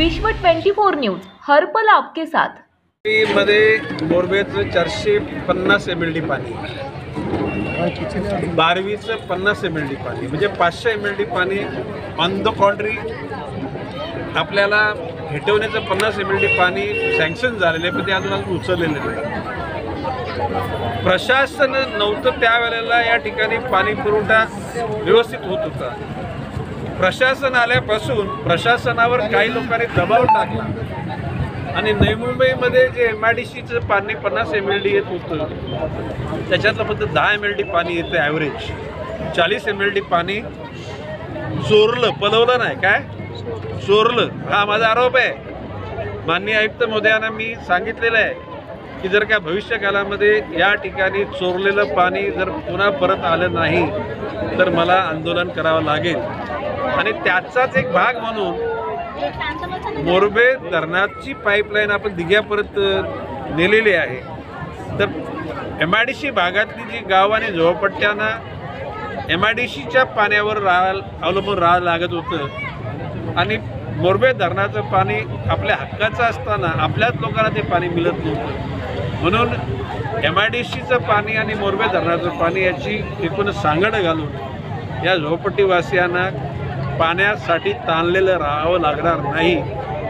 विश्व 24 न्यूज हर पल आपके साथ। मध्ये मोरबेचं 450 mld पाणी, 12चं 50 mld पाणी, म्हणजे 500 mld पाणी ऑन द कॉन्ट्री आपल्याला हेटवण्याचं 50 mld पाणी सँक्शन झालेलं आहे, पण ते अजून उचललेलं नाही। प्रशासन नव्हतं त्यावेळेला या ठिकाणी पाणी पुरवठा व्यवस्थित होत होता। प्रशासन आल्यापासून प्रशासनावर काही लोकांनी दबाव टाकला आणि नवी मुंबईमध्ये जे MIDCचं पाणी 50 mld येत होतं त्याच्यातलं फक्त 10 mld पाणी येतं ॲव्हरेज। 40 mld पाणी चोरलं, पलवलं नाही, काय चोरलं, हा माझा आरोप आहे। माननीय आयुक्त महोदयांना मी सांगितलेलं आहे की जर का भविष्यकालामध्ये या ठिकाणी चोरलेलं पाणी जर पुन्हा परत आलं नाही तर मला आंदोलन करावं लागेल। आणि त्याचाच एक भाग म्हणून मोरबे धरणाची पाईपलाईन आपण दिघ्यापर्यंत नेलेली आहे। तर MIDC भागातली जी गाव आणि झोपडपट्ट्यांना MIDCच्या पाण्यावर अवलंबून राहावं लागत होतं आणि मोरबे धरणाचं पाणी आपल्या हक्काचं असताना आपल्याच लोकांना ते पाणी मिळत नव्हतं। म्हणून MIDCचं पाणी आणि मोरबे धरणाचं पाणी याची एकूण सांगड घालून या झोपडपट्टीवासियांना पाण्यासाठी ताणलेलं राहावं लागणार नाही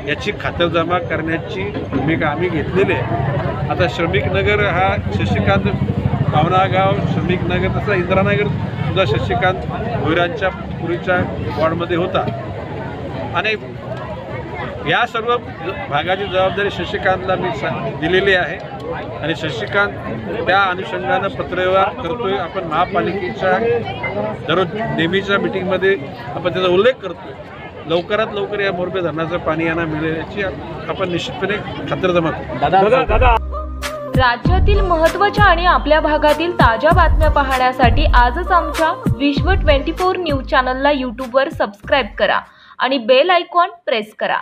याची खातरजमा करण्याची भूमिका आम्ही घेतलेली आहे। आता श्रमिक नगर हा शशिकांत पावनागाव, श्रमिक नगर, तसा इंदिरानगर सुद्धा शशिकांत भोईरांच्या पूर्वीच्या वॉर्डमध्ये होता आणि या सर्व भागाची जबाबदारी शशिकांतला मी दिलेली आहे आणि शशिकांत त्या अनुषंगानं पत्रव्यवहार करतोय। आपण महापालिकेच्या दररोज नेहमीच्या मीटिंगमध्ये आपण त्याचा उल्लेख करतोय। लवकरात लवकर या मोरबे धरणाचं पाणी यांना मिळेल याची आपण निश्चितपणे खातरजमा करू। राज्यातील महत्त्वाच्या आणि आपल्या भागातील ताज्या बातम्या पाहण्यासाठी आजच आमच्या विश्व 24 न्यूज चॅनलला यूट्यूबवर सबस्क्राईब करा आणि बेल आयकॉन प्रेस करा।